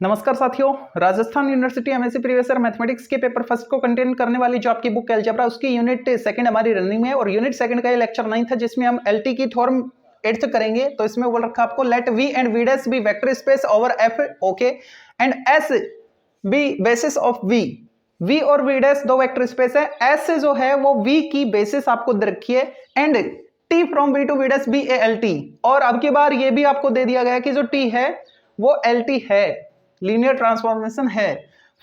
नमस्कार साथियों, Rajasthan university MSc previous year mathematics के पेपर फर्स्ट को कंटेन करने वाली जो आपकी बुक अलजेब्रा उसकी यूनिट सेकंड हमारी रनिंग में है और यूनिट सेकंड का ये लेक्चर 9 था जिसमें हम एलटी की थ्योरम 8th करेंगे। तो इसमें बोल रखा आपको let V and V dash be vector space over F okay and S be basis of V और वी डैश दो वेक्टर स्पेस है। एस जो है वो वी की बेसिस आपको दे रखी है and T from V to V dash be a L T. और अब की बार ये भी आपको दे दिया गया कि जो टी है वो एल टी है, लीनियर ट्रांसफॉर्मेशन है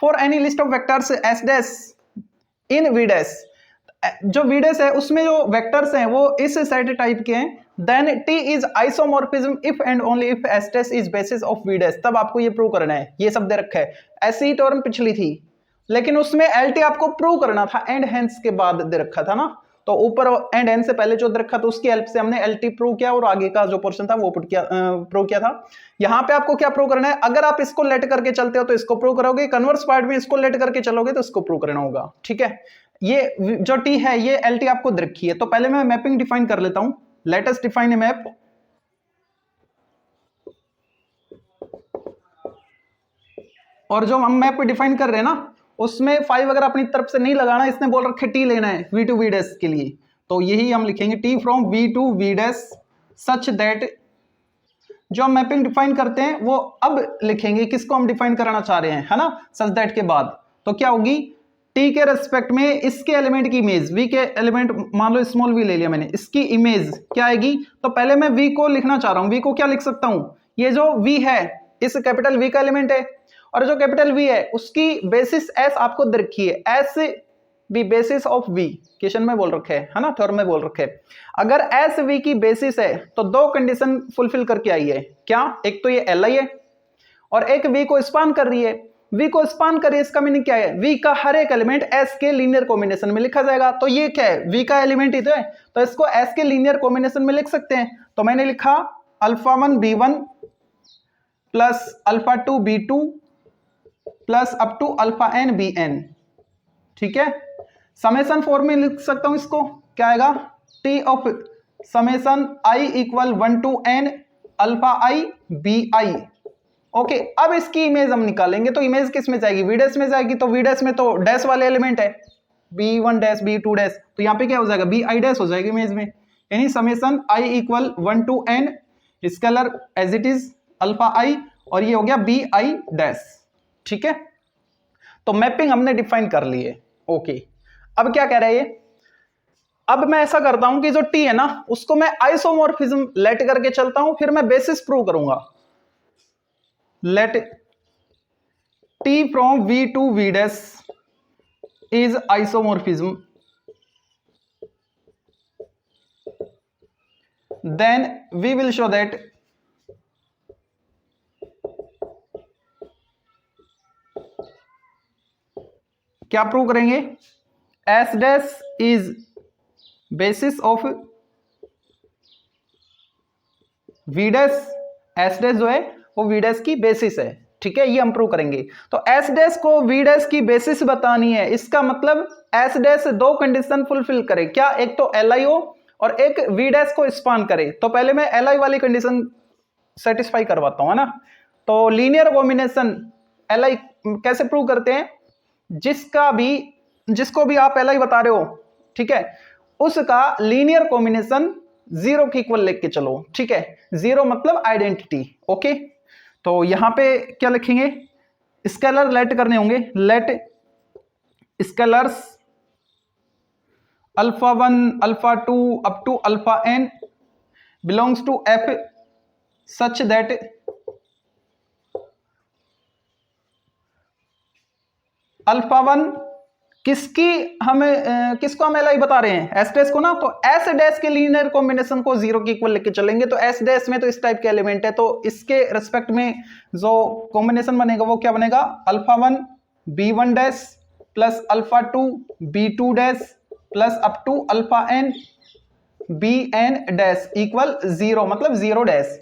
for any list of vectors S dash in V dash. जो वी डैश है उसमें जो वेक्टर्स हैं वो इस सेट टाइप के हैं। Then T is isomorphism if and only if S dash is basis of V dash. तब आपको ये प्रूव करना है, ये सब दे रखा है। ऐसी टर्म पिछली थी लेकिन उसमें एल टी आपको प्रूव करना था एंड हेंस के बाद दे रखा था ना, तो ऊपर एंड एंड से पहले जो दे रखा था उसकी हेल्प से हमने एल टी प्रूव किया और आगे का जो पोर्शन था वो प्रूव किया था। यहाँ पे आपको क्या प्रूव करना है, अगर आप इसको लेट करके चलते हो तो इसको प्रूव करोगे, कन्वर्स पार्ट में इसको लेट करके चलोगे तो इसको प्रूव करना होगा। ठीक है, ये जो टी है ये एल टी आपको दे रखी है। तो पहले मैं मैपिंग डिफाइन कर लेता हूं। Let us define a map. और जो हम मैप डिफाइन कर रहे हैं ना उसमें 5 अगर अपनी तरफ से नहीं लगाना, इसने बोल रखे टी लेना है वी टू वी डैश के लिए, तो यही हम लिखेंगे T from V to V dash such that. जो हम मैपिंग डिफाइन करते हैं वो अब लिखेंगे किसको हम डिफाइन कराना चाह रहे हैं, है ना, सच दैट के बाद। तो क्या होगी, टी के रेस्पेक्ट में इसके एलिमेंट की इमेज, वी के एलिमेंट मान लो स्मॉल वी ले लिया मैंने, इसकी इमेज क्या आएगी। तो पहले मैं वी को लिखना चाह रहा हूं, वी को क्या लिख सकता हूं, ये जो वी है इस कैपिटल वी का एलिमेंट है और जो कैपिटल वी है उसकी बेसिस एस आपको दे रखी है, S be basis of V, question में बोल रखे है ना, थ्योरम में बोल रखे है। अगर एस वी की बेसिस है तो दो कंडीशन फुलफिल करके आई है, क्या, एक तो ये एल आई है और एक वी को स्पान कर रही है। वी को स्पान कर रही है इसका मीनिंग क्या है, वी का हर एक एलिमेंट एस के लीनियर कॉम्बिनेशन में लिखा जाएगा। तो ये क्या है, वी का एलिमेंट ही तो है, तो इसको एस के लीनियर कॉम्बिनेशन में लिख सकते हैं। तो मैंने लिखा alpha 1 B 1 plus alpha 2 B 2 plus up to alpha N B N. ठीक है, समेशन फॉर्म में लिख सकता हूं इसको, क्या आएगा, T of summation I equal 1 to N alpha I B I. Okay, अब इसकी इमेज हम निकालेंगे तो इमेज किस में जाएगी, वी डैश में जाएगी। तो वी डैश में तो डैश वाले एलिमेंट है, बी 1 डैश बी 2 डैश, तो यहाँ पे क्या हो जाएगा, बी आई डैश हो जाएगी इमेज में, यानी summation I equal 1 to n scalar as it is alpha i और ये हो गया बी आई डैश। ठीक है, तो मैपिंग हमने डिफाइन कर ली है। ओके, अब क्या कह रहा है ये, अब मैं ऐसा करता हूं कि जो टी है ना उसको मैं आइसोमॉर्फिज्म लेट करके चलता हूं, फिर मैं बेसिस प्रूव करूंगा। Let T from V to V dash is isomorphism, then we will show that क्या प्रूव करेंगे, S dash is basis of V dash, S dash जो है वो वी डैश की बेसिस है। ठीक है, ये हम प्रूव करेंगे। तो एस डैश को वी डैश की बेसिस बतानी है, इसका मतलब एस डैश दो कंडीशन फुलफिल करे, क्या, एक तो एल आई हो और एक वी डैश को स्पान करे। तो पहले मैं एल आई वाली कंडीशन सेटिस्फाई करवाता हूं, है ना। तो लीनियर कॉम्बिनेशन एल आई कैसे प्रूव करते हैं, जिसको भी आप एल आई बता रहे हो, ठीक है, उसका लीनियर कॉम्बिनेशन 0 के इक्वल लेके चलो। ठीक है, 0 मतलब आइडेंटिटी। ओके, तो यहां पे क्या लिखेंगे, स्केलर लेट करने होंगे, let scalars alpha 1 alpha 2 up to alpha N belongs to F such that alpha 1 किसको हम एल आई बता रहे हैं, एस डैश को ना। तो एस डैश के लीनियर कॉम्बिनेशन को 0 के इक्वल लेके चलेंगे। तो एस डैश में तो इस टाइप के एलिमेंट है, तो इसके रेस्पेक्ट में जो कॉम्बिनेशन बनेगा वो क्या बनेगा, alpha 1 B 1 dash plus alpha 2 B 2 dash plus up to alpha N B N dash equal 0, मतलब 0 डैश।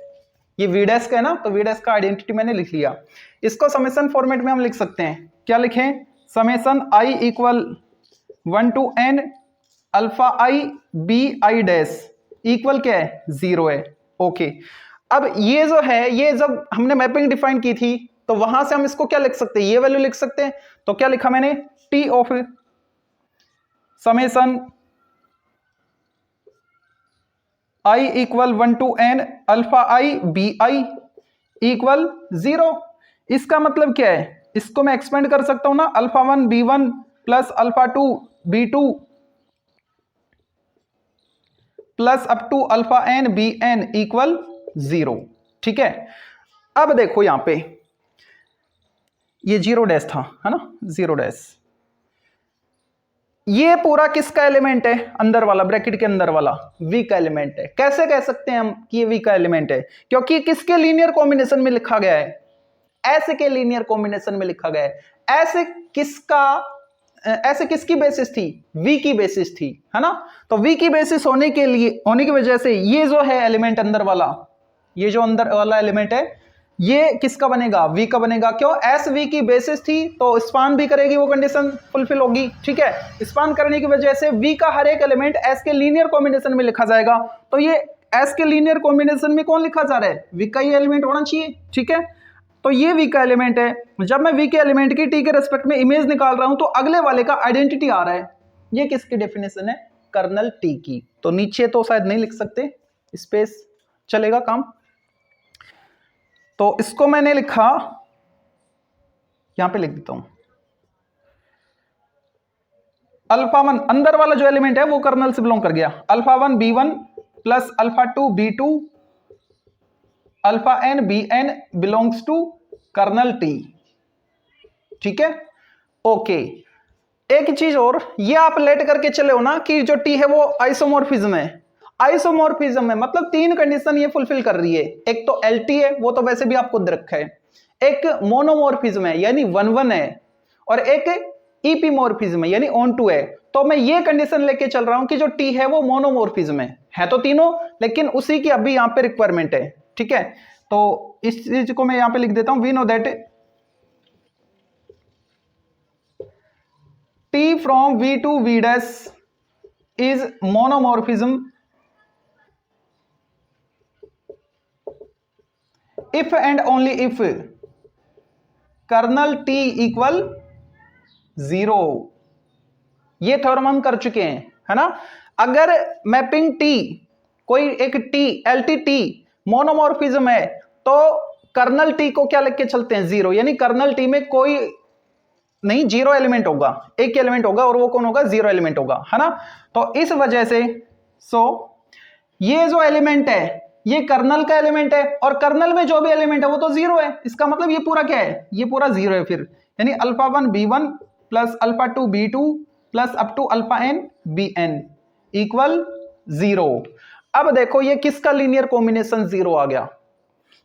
ये वी डैश का है ना, तो वी डैश का आइडेंटिटी मैंने लिख लिया। इसको समेशन फॉर्मेट में हम लिख सकते हैं, क्या लिखें, summation I equal 1 to N alpha I B I dash equal क्या है, 0 है। ओके, अब ये जो है, ये जब हमने मैपिंग डिफाइन की थी तो वहां से हम इसको क्या लिख सकते हैं, ये वैल्यू लिख सकते हैं। तो क्या लिखा मैंने, T of summation I equal 1 to n alpha I B I equal 0। इसका मतलब क्या है, इसको मैं एक्सपेंड कर सकता हूं ना, alpha 1 b1 plus alpha 2 b2 plus up to alpha N B N equal 0। ठीक है, अब देखो यहां पे ये 0 डैश था, है ना, 0 डैश। ये पूरा किसका एलिमेंट है, अंदर वाला, ब्रैकेट के अंदर वाला v का एलिमेंट है। कैसे कह सकते हैं हम कि ये v का एलिमेंट है, क्योंकि किसके लीनियर कॉम्बिनेशन में लिखा गया है, ऐसे के लीनियर कॉम्बिनेशन में लिखा गया है। ऐसे किसकी बेसिस थी, v की बेसिस थी, है ना। तो v की बेसिस होने की वजह से ये जो है एलिमेंट अंदर वाला, ये जो अंदर वाला एलिमेंट है ये किसका बनेगा, v का बनेगा। क्यों, एस v की बेसिस थी तो स्पान भी करेगी, वो कंडीशन फुलफिल होगी। ठीक है, स्पान करने की वजह से v का हर एक एलिमेंट s के लीनियर कॉम्बिनेशन में लिखा जाएगा। तो ये s के लीनियर कॉम्बिनेशन में कौन लिखा जा रहा है, v का ही एलिमेंट होना चाहिए। ठीक है, तो ये v का एलिमेंट है। जब मैं v के एलिमेंट की t के रेस्पेक्ट में इमेज निकाल रहा हूं तो अगले वाले का आइडेंटिटी आ रहा है। ये किसकी डेफिनेशन है, कर्नल t की। तो नीचे तो शायद नहीं लिख सकते, स्पेस चलेगा काम। तो इसको मैंने लिखा, यहां पे लिख देता हूं, अल्फा 1 अंदर वाला जो एलिमेंट है वो कर्नल से बिलोंग कर गया। Alpha 1 b1 plus alpha 2 b2 alpha n bn belongs to kernel t। ठीक है, ओके। एक चीज और, ये आप लेट करके चले हो ना कि जो t है वो आइसोमॉर्फिज्म है। आइसोमॉर्फिज्म है मतलब तीन कंडीशन ये फुलफिल कर रही है। एक तो एलटी है, वो तो वैसे भी आपको दे रखा है। एक मोनोमॉर्फिज्म है यानी 1-1 है, और एक ईपीमॉर्फिज्म है यानी ऑन टू है। तो मैं ये कंडीशन लेके चल रहा हूं कि जो टी है वो मोनोमॉर्फिज्म है तो तीनों, लेकिन उसी की अभी यहां पे रिक्वायरमेंट है। ठीक है, तो इस चीज को मैं यहां पे लिख देता हूं, we know that T from V to V dash is monomorphism if and only if kernel t equal 0। ये थ्योरम हम कर चुके हैं, है ना। अगर मैपिंग t कोई एक t एल्टी t मोनोमॉर्फिज्म है तो कर्नल t को क्या लिख के चलते हैं, 0। यानी कर्नल t में कोई नहीं, 0 एलिमेंट होगा, एक एलिमेंट होगा, और वो कौन होगा, 0 एलिमेंट होगा, है ना। तो इस वजह से ये जो एलिमेंट है ये कर्नल का एलिमेंट है, और कर्नल में जो भी एलिमेंट है वो तो 0 है। इसका मतलब ये पूरा क्या है, ये पूरा 0 है फिर। यानी alpha 1 b1 plus alpha 2 b2 plus up to alpha n bn equal 0। अब देखो ये किसका लीनियर कॉम्बिनेशन 0 आ गया,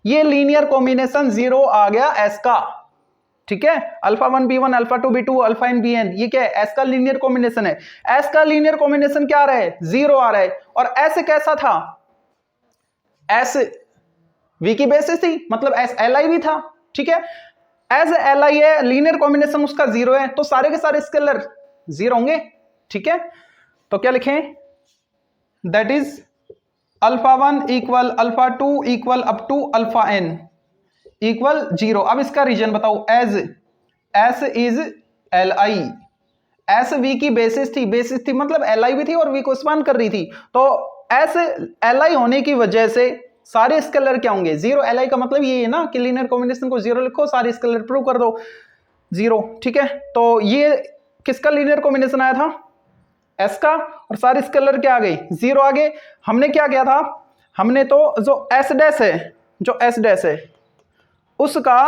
ये लीनियर कॉम्बिनेशन 0 आ गया एस का। ठीक है, alpha 1 b1 alpha 2 b2 alpha n bn, ये क्या है, एस का लीनियर कॉम्बिनेशन है। एस का लीनियर कॉम्बिनेशन क्या आ रहा है, 0 आ रहा है। और एस कैसा था, एस वी की बेसिस थी, मतलब एस एल आई भी था। ठीक है, एज एल आई है, लीनियर कॉम्बिनेशन उसका 0 है, तो सारे के सारे स्केलर 0 होंगे। ठीक है, तो क्या लिखें, that is alpha 1 equal alpha 2 equal up to alpha n equal 0। अब इसका रीजन बताओ, as S is L I, S V की बेसिस थी मतलब एल आई भी थी और वी को स्पान कर रही थी। तो एस एल आई होने की वजह से सारे स्केलर क्या होंगे, 0। एल आई का मतलब ये है ना कि लीनियर कॉम्बिनेशन को 0 लिखो, सारे स्केलर प्रूव कर दो 0। ठीक है, तो ये किसका लीनियर कॉम्बिनेशन आया था, एस का, और सारे स्केलर क्या आ गए, 0 आ गए। हमने क्या किया था, हमने तो जो एस डैश है उसका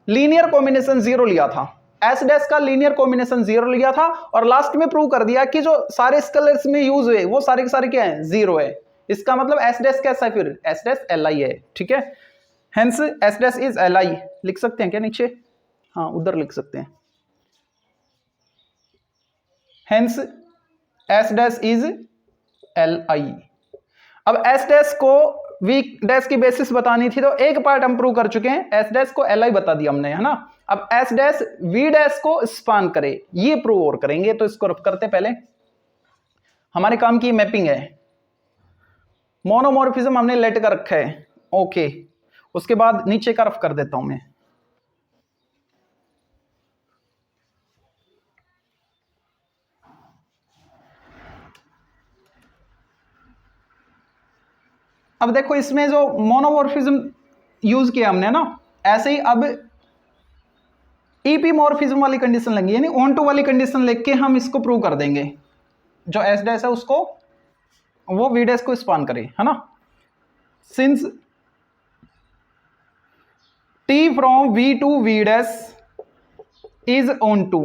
लीनियर कॉम्बिनेशन 0 लिया था, एस डैश का लीनियर कॉम्बिनेशन 0 लिया था, और लास्ट में प्रूव कर दिया कि जो सारे स्केलर्स में यूज हुए वो सारे के सारे क्या है, 0 है। इसका मतलब एस डैश कैसा है, फिर एस डैश एल आई है। ठीक है, hence S dash is L आई लिख सकते हैं क्या नीचे, हाँ उधर लिख सकते हैं, hence S dash is L आई। अब एस डैश को वी डैश की बेसिस बतानी थी, तो एक पार्ट हम प्रूव कर चुके हैं, एस डैश को एल आई बता दिया हमने, है ना। अब एस डैश वी डैश को स्पान करे, ये प्रूव और करेंगे। तो इसको रफ करते, पहले हमारे काम की मैपिंग है, मोनोमॉर्फिज्म हमने लेट कर रखा है, ओके। उसके बाद नीचे का रफ कर देता हूं मैं, अब देखो इसमें जो मोनोमॉर्फिज्म यूज किया हमने ना, ऐसे ही अब ईपीमॉर्फिज्म वाली कंडीशन लगी, यानी ऑन टू वाली कंडीशन लेके हम इसको प्रूव कर देंगे, जो एस डैश है उसको वो वी डैश को स्पान करे, है ना। Since T from V to V dash is onto,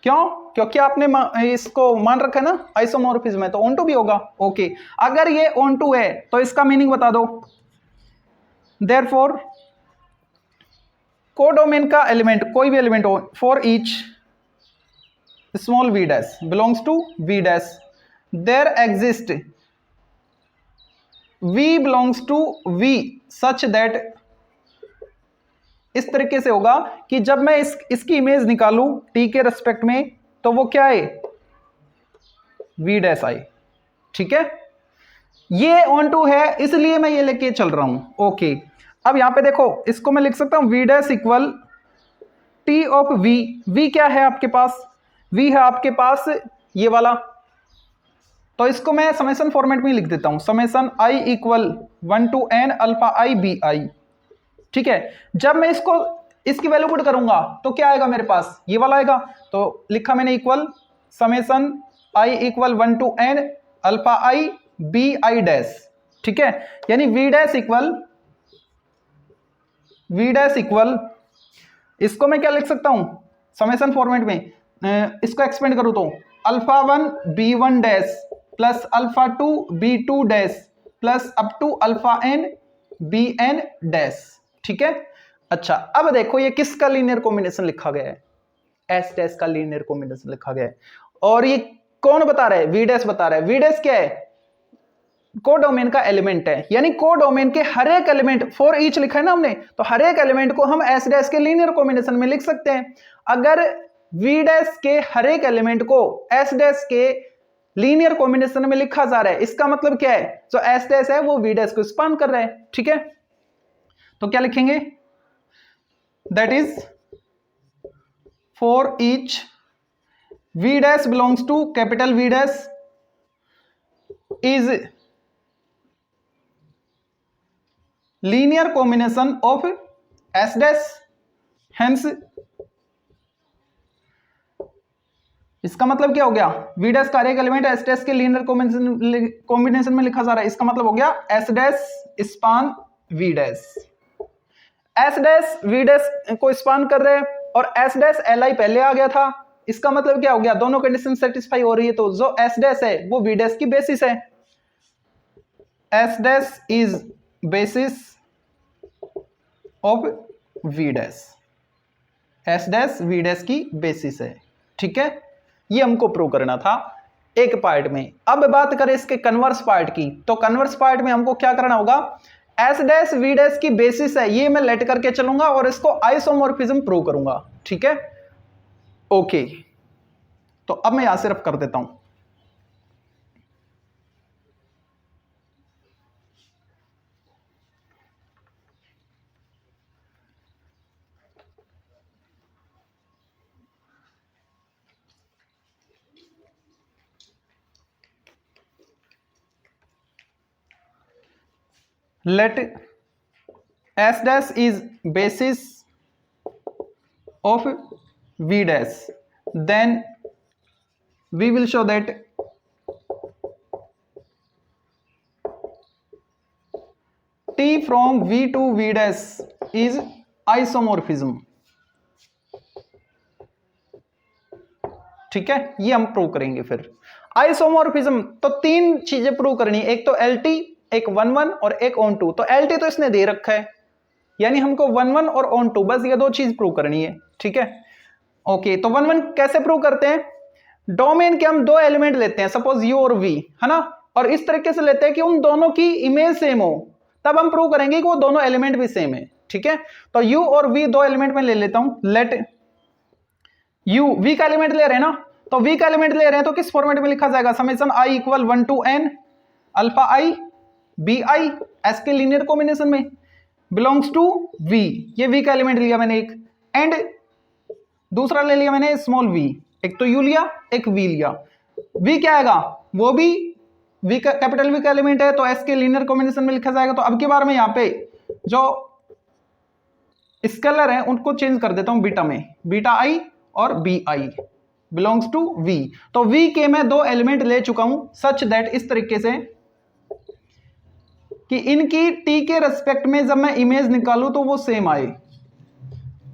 क्यों? क्योंकि आपने इसको मान रखा है ना आइसोमॉर्फिज्म है, तो ऑन टू भी होगा। ओके, अगर ये ऑन टू है तो इसका मीनिंग बता दो। देयरफॉर कोडोमेन का एलिमेंट, कोई भी एलिमेंट हो, for each small V dash belongs to V dash there exist V belongs to V such that, इस तरीके से होगा कि जब मैं इसकी इमेज निकालूं टी के रेस्पेक्ट में तो वो क्या है, वी डैश आई। ठीक है, ये ऑन टू है इसलिए मैं ये लेके चल रहा हूं। ओके, अब यहां पे देखो इसको मैं लिख सकता हूं V dash equal T of V. V क्या है आपके पास, वी है आपके पास ये वाला, तो इसको मैं समेशन फॉर्मेट में लिख देता हूं, summation I equal 1 to n alpha I B I. ठीक है, जब मैं इसकी वैल्यू पुट करूंगा तो क्या आएगा मेरे पास, ये वाला आएगा। तो लिखा मैंने equal summation I equal 1 to n alpha I B I dash. ठीक है, यानी वी डैश इक्वल इसको मैं क्या लिख सकता हूं समेशन फॉर्मेट में, इसको एक्सपेंड करूं तो alpha 1 B 1 dash plus alpha 2 B 2 dash plus up to alpha N B N dash. ठीक है, अच्छा अब देखो ये किसका लीनियर कॉम्बिनेशन लिखा गया है, एस डैश का लीनियर कॉम्बिनेशन लिखा गया है। और ये कौन बता रहा है, वी डैश बता रहा है। वी डैश क्या है, कोडोमेन का एलिमेंट है, यानी कोडोमेन के हर एक एलिमेंट, फॉर ईच लिखा है ना हमने, तो हर एक एलिमेंट को हम एस डैश के लीनियर कॉम्बिनेशन में लिख सकते हैं। अगर वी डैश के हर एक एलिमेंट को एस डैश के लीनियर कॉम्बिनेशन में लिखा जा रहा है, इसका मतलब क्या है, जो एस डैश है वो वी डैश को स्पान कर रहा है। ठीक है, तो क्या लिखेंगे, that is for each V dash belongs to capital V dash is linear combination of S dash, hence इसका मतलब क्या हो गया, वी डैश का एक एलिमेंट एस डैश के लीनियर कॉम्बिनेशन में लिखा जा रहा है, इसका मतलब हो गया S dash span V dash. S dash V dash को स्पान कर रहे हैं और एस डैश एल आई पहले आ गया था, इसका मतलब क्या हो गया, दोनों कंडीशन सेटिस्फाई हो रही है, तो जो एस डैश है वो वी डैश की बेसिस है। S dash is basis of V dash, S dash V dash की बेसिस है। ठीक है, ये हमको प्रूव करना था एक पार्ट में। अब बात करें इसके कन्वर्स पार्ट की, तो कन्वर्स पार्ट में हमको क्या करना होगा, एस डैश वी डैश की बेसिस है, ये मैं लेट करके चलूंगा और इसको आइसोमॉर्फिज्म प्रूव करूंगा। ठीक है, ओके, तो अब मैं यहां से रफ कर देता हूं। Let S dash is basis of V dash, then we will show that T from V to V dash is isomorphism। ठीक है, ये हम प्रूव करेंगे। फिर आइसोमॉर्फिज्म, तो तीन चीजें प्रूव करनी है, एक तो LT, एक 1-1 और एक ऑन टू। तो LT तो इसने दे रखा है, यानी हमको 1-1 और ऑन टू, बस ये दो चीज प्रूव करनी है। ठीक है, ओके, तो 1-1 कैसे प्रूव करते हैं, डोमेन के हम दो एलिमेंट लेते हैं, सपोज U और V, है ना, और इस तरीके से लेते हैं कि उन दोनों की इमेज सेम हो, तब हम प्रूव करेंगे कि वो दोनों एलिमेंट भी सेम है। ठीक है, तो U और V दो एलिमेंट में ले लेता हूं, लेट U V का एलिमेंट ले रहे हैं ना, तो V का एलिमेंट ले रहे हैं तो किस फॉर्मेट में लिखा जाएगा, summation I equal 1 to n alpha I B I, S के लीनियर कॉम्बिनेशन में, बिलोंग्स टू V, ये V का एलिमेंट लिया मैंने एक, एंड दूसरा ले लिया मैंने स्मॉल v, एक तो U लिया एक V लिया। V क्या आएगा, वो भी वी का कैपिटल वी का एलिमेंट है तो एस के लीनियर कॉम्बिनेशन में लिखा जाएगा। तो अब की बार में यहाँ पे जो स्केलर है उनको चेंज कर देता हूं बीटा में, बीटा आई और B I belongs to V. तो वी के मैं दो एलिमेंट ले चुका हूं सच दैट, इस तरीके से कि इनकी टी के रेस्पेक्ट में जब मैं इमेज निकालूं तो वो सेम आए।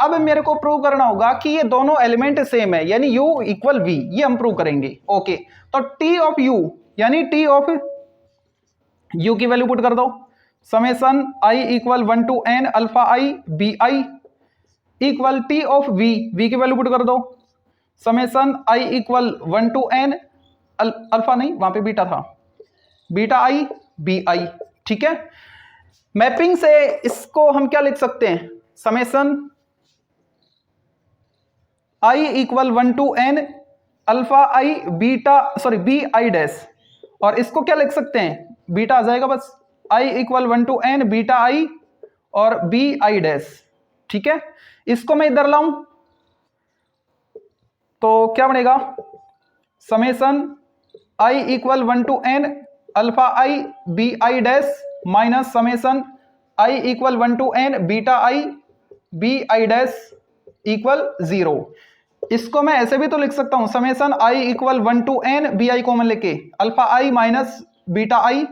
अब मेरे को प्रूव करना होगा कि ये दोनों एलिमेंट सेम है, यानी u इक्वल v, ये हम प्रूव करेंगे। ओके, तो t ऑफ u यानी t ऑफ u की वैल्यू पुट कर दो, summation i equal 1 to n alpha i b i equal t of v, v की वैल्यू पुट कर दो, summation i equal 1 to n alpha नहीं वहां पे बीटा था, बीटा i b i। ठीक है, मैपिंग से इसको हम क्या लिख सकते हैं, summation i equal 1 to n alpha i beta sorry B I dash, और इसको क्या लिख सकते हैं, बीटा आ जाएगा बस, i equal 1 to n beta i और बी आई डैश। ठीक है, इसको मैं इधर लाऊं तो क्या बनेगा, summation i equal 1 to n alpha i B I dash minus summation i equal 1 to n beta i B I dash equal 0। इसको मैं ऐसे भी तो लिख सकता हूं, summation i equal 1 to n B I common लेके alpha i minus beta i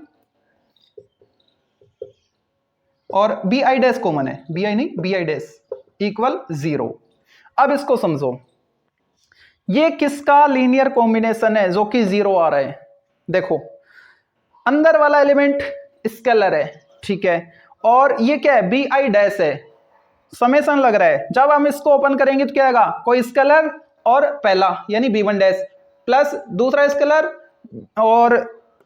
और बी आई डैश कॉमन है, बी आई नहीं बी आई डैश इक्वल 0। अब इसको समझो, ये किसका लीनियर कॉम्बिनेशन है जो कि 0 आ रहा है। देखो अंदर वाला एलिमेंट स्केलर है, ठीक है, और ये क्या है, बी आई डैश है, समेसन लग रहा है। जब हम इसको ओपन करेंगे तो क्या आएगा, कोई स्केलर और पहला यानी b1 डैश प्लस दूसरा स्केलर और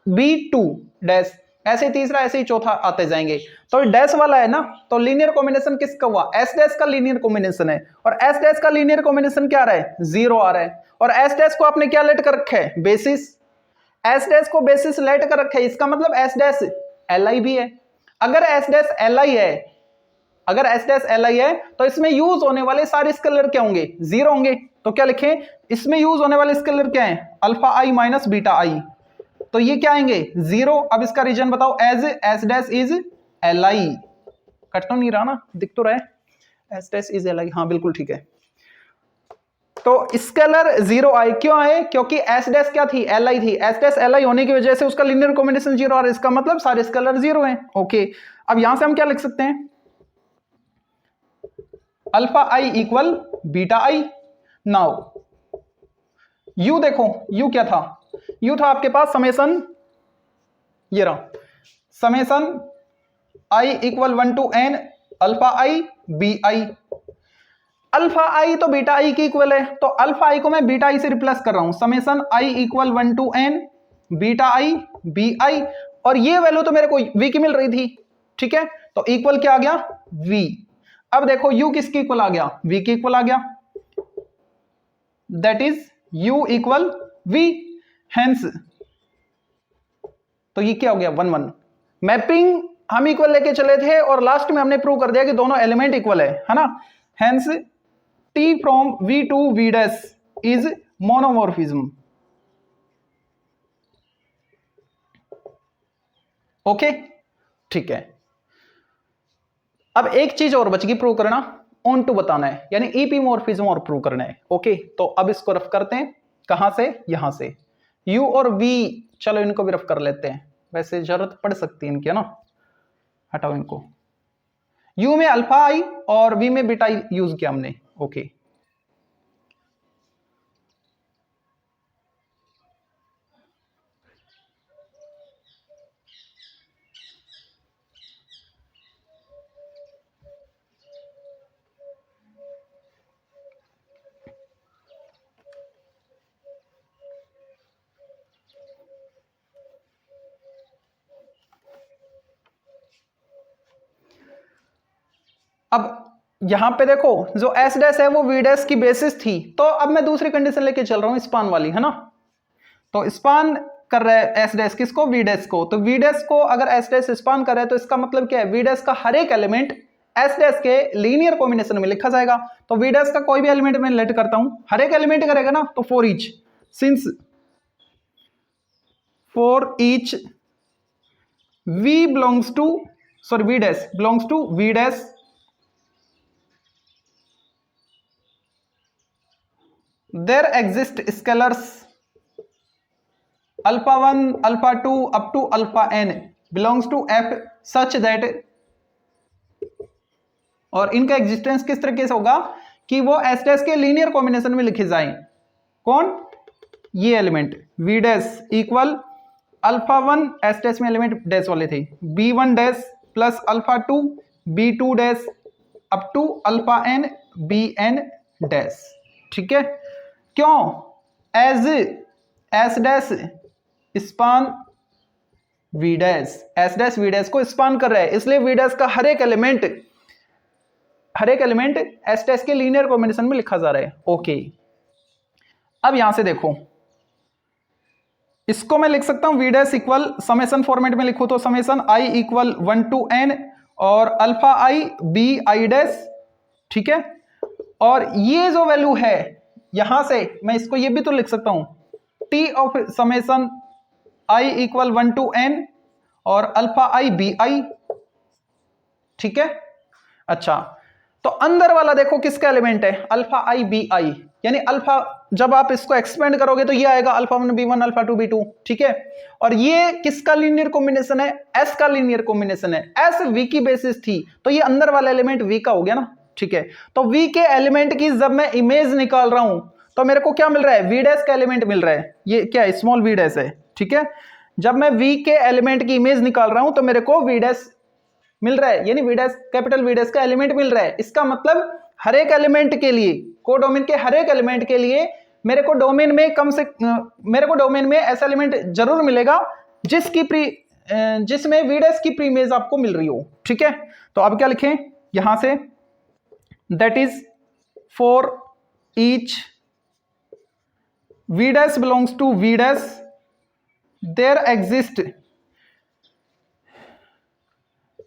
b2 डैश, ऐसे तीसरा ऐसे ही चौथा आते जाएंगे। तो डैश वाला है ना, तो लीनियर कॉम्बिनेशन किसका हुआ, एस डैश का लीनियर कॉम्बिनेशन है, और एस डैश का लीनियर कॉम्बिनेशन क्या आ रहा है, 0 आ रहा है। और एस डैश को आपने क्या लेट कर रखा है, बेसिस, एस डैश को बेसिस लेट कर रखा है, इसका मतलब एस डैश एल आई भी है। अगर एस डैश एल आई है, अगर एस डैश एल आई है तो इसमें यूज होने वाले सारे स्केलर क्या होंगे, 0 होंगे। तो क्या लिखें, इसमें यूज होने वाले स्केलर क्या है, alpha I minus beta I, तो ये क्या आएंगे 0। अब इसका रीजन बताओ, as S dash is L I, cut तो नहीं रहा ना, दिख तो रहा है, S dash is L I, हाँ बिल्कुल ठीक है। तो स्केलर 0 आए, क्यों आए, क्योंकि एस डैश क्या थी, एल आई थी, एस डैश एल आई होने की वजह से उसका लीनियर कॉम्बिनेशन 0 और इसका मतलब सारे स्केलर 0 हैं। ओके, अब यहां से हम क्या लिख सकते हैं, alpha i equal beta i. Now you देखो, यू क्या था, यू था आपके पास समेसन, ये रहा summation I equal 1 to n alpha I B i. Alpha i तो बीटा आई की इक्वल है, तो अल्फा आई को मैं बीटा आई से रिप्लेस कर रहा हूं, summation I equal 1 to n beta I B I, और ये वैल्यू तो मेरे को v की मिल रही थी। ठीक है, तो इक्वल क्या आ गया, v। अब देखो u किसकी इक्वल आ गया, v की इक्वल आ गया, that is u equal v, hence तो ये क्या हो गया 1 1। मैपिंग हम इक्वल लेके चले थे और लास्ट में हमने प्रूव कर दिया कि दोनों एलिमेंट इक्वल है ना, hence t from v to v dash is monomorphism. Okay ठीक है, अब एक चीज और बच गई प्रूव करना, ऑन टू बताना है, यानी ईपीमॉर्फिज्म और प्रूव करना है। ओके, तो अब इसको रफ करते हैं, कहां से, यहां से, u और v, चलो इनको भी रफ कर लेते हैं, वैसे जरूरत पड़ सकती है इनकी, है ना, हटाओ इनको। u में अल्फा आई और v में बीटा आई यूज किया हमने। ओके, अब यहां पे देखो जो एस डैश है वो वी डैश की बेसिस थी, तो अब मैं दूसरी कंडीशन लेके चल रहा हूं स्पान वाली, है ना। तो स्पान कर रहा है एस डैश किसको, वी डैश को, तो वी डैश को अगर एस डैश स्पान कर रहा है तो इसका मतलब क्या है, वी डैश का हर एक एलिमेंट एस डैश के लीनियर कॉम्बिनेशन में लिखा जाएगा। तो वी डैश का कोई भी एलिमेंट मैं लेट करता हूं, हर एक एलिमेंट करेगा ना, तो for each, since for each v belongs to v dash belongs to v dash there exist scalars alpha 1 alpha 2 up to alpha n belongs to f such that, और इनका existence किस तरीके से होगा कि वो एस डैश के linear combination में लिखे जाएं। कौन? ये element v dash equal alpha 1 S dash में एलिमेंट डैश वाले थे b1 dash plus alpha 2 b2 dash up to alpha n bn dash. ठीक है, क्यों? As S dash span v dash, S dash v dash को span कर रहा है, इसलिए v डैश का हर एक एलिमेंट एस डैश के लीनियर कॉम्बिनेशन में लिखा जा रहा है। ओके, अब यहां से देखो, इसको मैं लिख सकता हूं v dash equal summation format में लिखूं तो summation i equal 1 to n और alpha i b i dash. ठीक है, और ये जो वैल्यू है यहां से मैं इसको ये भी तो लिख सकता हूं t of summation i equal 1 to n और अल्फा i b i। ठीक है, अच्छा, तो अंदर वाला देखो किसका एलिमेंट है? अल्फा i b i, यानी अल्फा जब आप इसको एक्सपेंड करोगे तो ये आएगा अल्फा 1 b1 अल्फा 2 b2। ठीक है, और ये किसका लीनियर कॉम्बिनेशन है? s का लीनियर कॉम्बिनेशन है। s v की बेसिस थी तो ये अंदर वाला एलिमेंट v का हो गया ना। ठीक है, तो v के एलिमेंट की जब मैं इमेज निकाल रहा हूं तो मेरे को क्या मिल रहा है? v डैश का एलिमेंट मिल रहा है, ये क्या है? स्मॉल v डैश है। ठीक है, जब मैं v के एलिमेंट की इमेज निकाल रहा हूं तो मेरे को v डैश मिल रहा है, यानी v dash capital v dash का एलिमेंट मिल रहा है। इसका मतलब हर एक एलिमेंट के लिए, कोडोमेन के हर एक एलिमेंट के लिए मेरे को डोमेन में ऐसा एलिमेंट जरूर मिलेगा जिसमें v डैश की प्रीमेज आपको मिल रही हो। ठीक है, तो अब क्या लिखें यहां से? That is for each v dash belongs to v dash there exist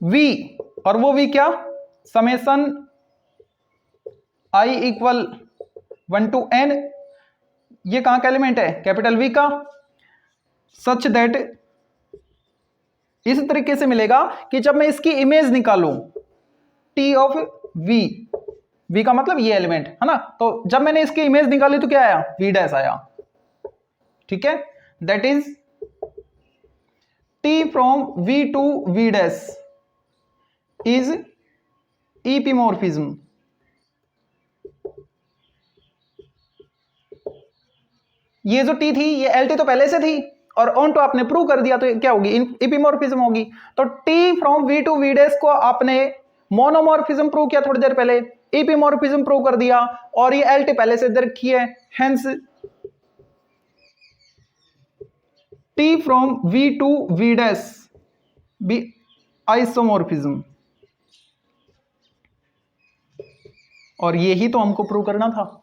v, और वो v क्या? Summation i equal 1 to n, ये कहां का एलिमेंट है? कैपिटल V का। सच दैट, इस तरीके से मिलेगा कि जब मैं इसकी इमेज निकालूं t ऑफ v का मतलब ये एलिमेंट है ना, तो जब मैंने इसकी इमेज निकाली तो क्या आया? v डैश आया। ठीक है, that is t from v to v dash is epimorphism. ये जो t थी ये lt तो पहले से थी और ऑन टू आपने प्रूव कर दिया तो क्या होगी? ईपीमॉर्फिज्म होगी। तो t from v to v dash को आपने मोनोमॉर्फिज्म प्रूव किया थोड़ी देर पहले, ईपीमॉर्फिज्म प्रूव कर दिया, और ये lt पहले से इधर रखी है, hence t from v to v dash be isomorphism, और यही तो हमको प्रूव करना था।